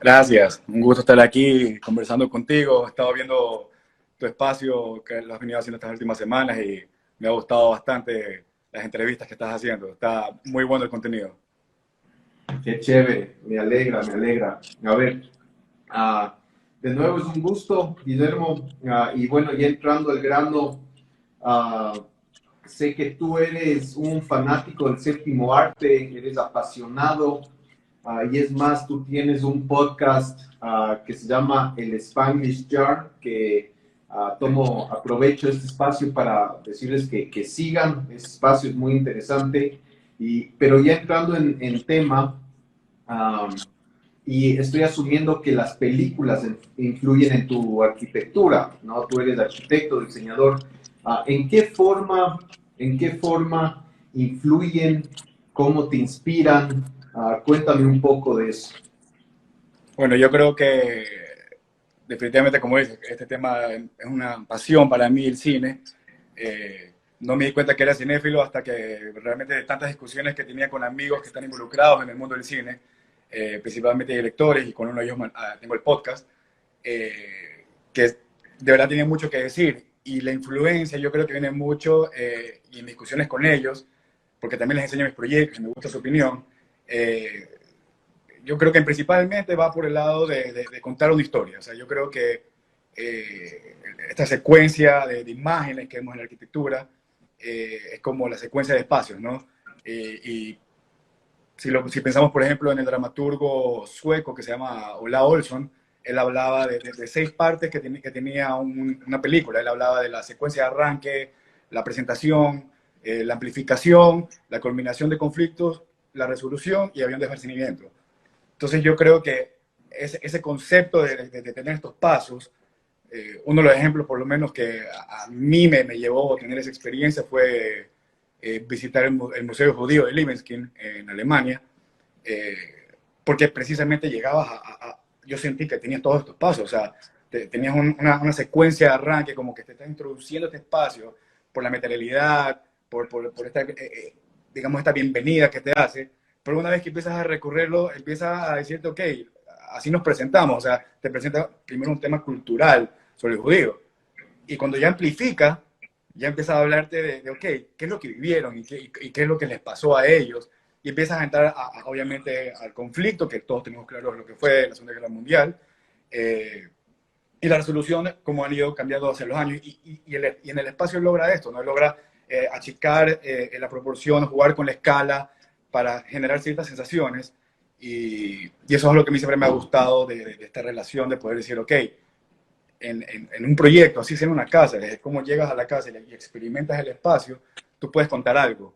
Gracias, un gusto estar aquí conversando contigo. He estado viendo tu espacio que lo has venido haciendo estas últimas semanas y me ha gustado bastante las entrevistas que estás haciendo. Está muy bueno el contenido. Qué chévere, me alegra, me alegra. A ver, ah, de nuevo es un gusto, Guillermo. Y bueno, ya entrando al grano, ah, sé que tú eres un fanático del séptimo arte, eres apasionado, y es más, tú tienes un podcast que se llama El Spanglish Jar, que aprovecho este espacio para decirles que sigan, este espacio es muy interesante. Pero ya entrando en tema, um, y estoy asumiendo que las películas influyen en tu arquitectura, ¿no? Tú eres arquitecto, diseñador. ¿En qué forma influyen? ¿Cómo te inspiran? Cuéntame un poco de eso. Bueno, yo creo que definitivamente, como dices, este tema es una pasión para mí, el cine. No me di cuenta que era cinéfilo hasta que realmente de tantas discusiones que tenía con amigos que están involucrados en el mundo del cine, principalmente directores, y con uno de ellos tengo el podcast, que de verdad tiene mucho que decir. Y la influencia yo creo que viene mucho, y en discusiones con ellos, porque también les enseño mis proyectos y me gusta su opinión. Yo creo que principalmente va por el lado de contar una historia. O sea, yo creo que esta secuencia de imágenes que vemos en la arquitectura es como la secuencia de espacios, ¿no? Y si pensamos, por ejemplo, en el dramaturgo sueco que se llama Ola Olsson, él hablaba de 6 partes que tenía una película. Él hablaba de la secuencia de arranque, la presentación, la amplificación, la culminación de conflictos, la resolución y avión de esparcimiento. Entonces yo creo que ese concepto de tener estos pasos, uno de los ejemplos por lo menos que a mí me llevó a tener esa experiencia fue visitar el Museo Judío de Libeskind en Alemania, eh, porque precisamente llegabas yo sentí que tenías todos estos pasos, o sea, tenías una secuencia de arranque como que te está introduciendo este espacio por la materialidad, por esta, digamos, esta bienvenida que te hace, pero una vez que empiezas a recorrerlo, empiezas a decirte, ok, así nos presentamos, o sea, te presenta primero un tema cultural sobre el judío, y cuando ya amplifica, ya empieza a hablarte ok, qué es lo que vivieron y qué es lo que les pasó a ellos, y empiezas a entrar, obviamente, al conflicto, que todos tenemos claro lo que fue la Segunda Guerra Mundial, eh, y la resolución, como han ido cambiando hace los años, y en el espacio logra esto, ¿no? Logra achicar la proporción, jugar con la escala para generar ciertas sensaciones, y eso es lo que a mí siempre me ha gustado de esta relación, de poder decir, ok, en un proyecto, así sea en una casa, desde cómo llegas a la casa y experimentas el espacio, tú puedes contar algo.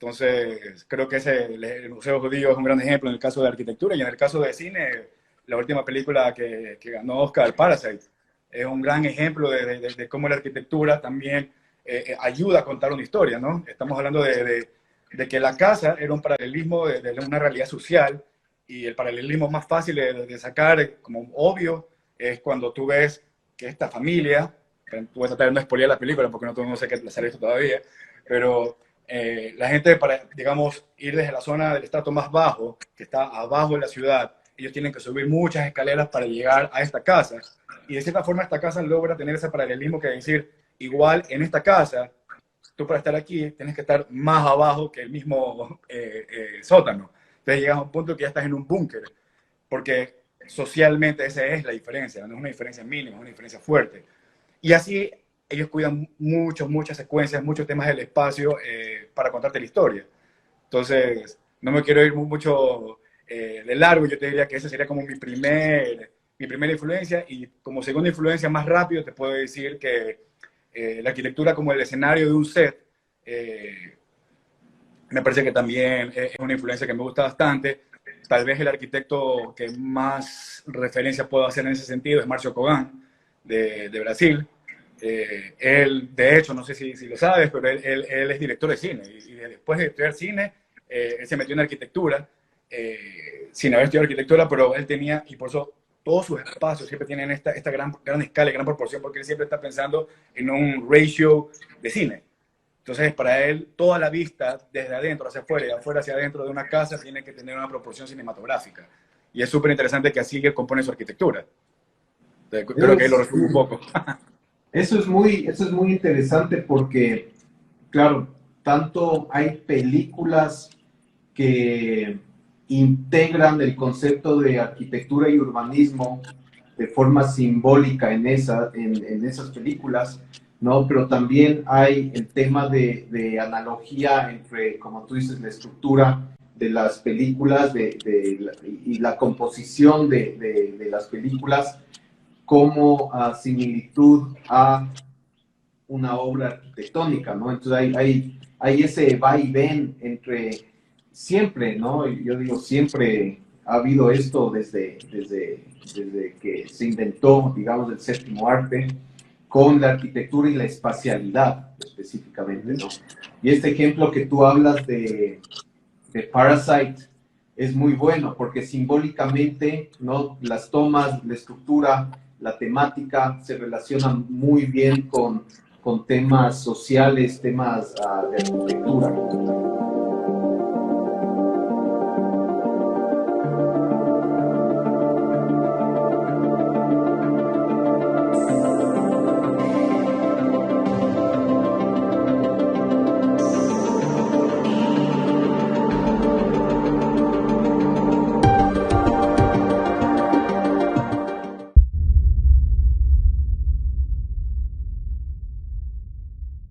Entonces, creo que el Museo Judío es un gran ejemplo en el caso de arquitectura, y en el caso de cine, la última película que ganó Oscar, Parasite, es un gran ejemplo de cómo la arquitectura también ayuda a contar una historia, ¿no? Estamos hablando de que la casa era un paralelismo de una realidad social, y el paralelismo más fácil de sacar, como obvio, es cuando tú ves que esta familia, voy a tratar de no spoilear la película porque no sé qué les ha visto todavía, pero la gente, para, digamos, ir desde la zona del estrato más bajo, que está abajo de la ciudad, ellos tienen que subir muchas escaleras para llegar a esta casa. Y de cierta forma esta casa logra tener ese paralelismo, que decir, igual en esta casa, tú para estar aquí tienes que estar más abajo que el mismo sótano. Entonces llegas a un punto que ya estás en un búnker, porque socialmente esa es la diferencia, no es una diferencia mínima, es una diferencia fuerte. Y así ellos cuidan muchas secuencias, muchos temas del espacio para contarte la historia. Entonces, no me quiero ir mucho de largo, yo te diría que esa sería como mi primera influencia, y como segunda influencia más rápido te puedo decir que la arquitectura como el escenario de un set, eh, me parece que también es una influencia que me gusta bastante. Tal vez el arquitecto que más referencia puedo hacer en ese sentido es Márcio Kogan, de Brasil. Él, de hecho, no sé si lo sabes, pero él es director de cine, y después de estudiar cine, él se metió en arquitectura, sin haber estudiado arquitectura, pero él tenía, y por eso todos sus espacios siempre tienen esta gran escala y gran proporción, porque él siempre está pensando en un ratio de cine. Entonces, para él, toda la vista, desde adentro hacia afuera y de afuera hacia adentro de una casa, tiene que tener una proporción cinematográfica. y es súper interesante que así él compone su arquitectura. Creo que ahí lo resumo un poco. Eso es muy interesante porque, claro, tanto hay películas que integran el concepto de arquitectura y urbanismo de forma simbólica en esas películas, ¿no? Pero también hay el tema de analogía entre, como tú dices, la estructura de las películas y la composición de las películas como similitud a una obra arquitectónica, ¿no? Entonces hay ese va y ven entre siempre, ¿no? Yo digo, siempre ha habido esto desde que se inventó, digamos, el séptimo arte, con la arquitectura y la espacialidad específicamente, ¿no? Y este ejemplo que tú hablas de Parasite es muy bueno porque simbólicamente, ¿no? Las tomas, la estructura, la temática se relacionan muy bien con temas sociales, temas de arquitectura.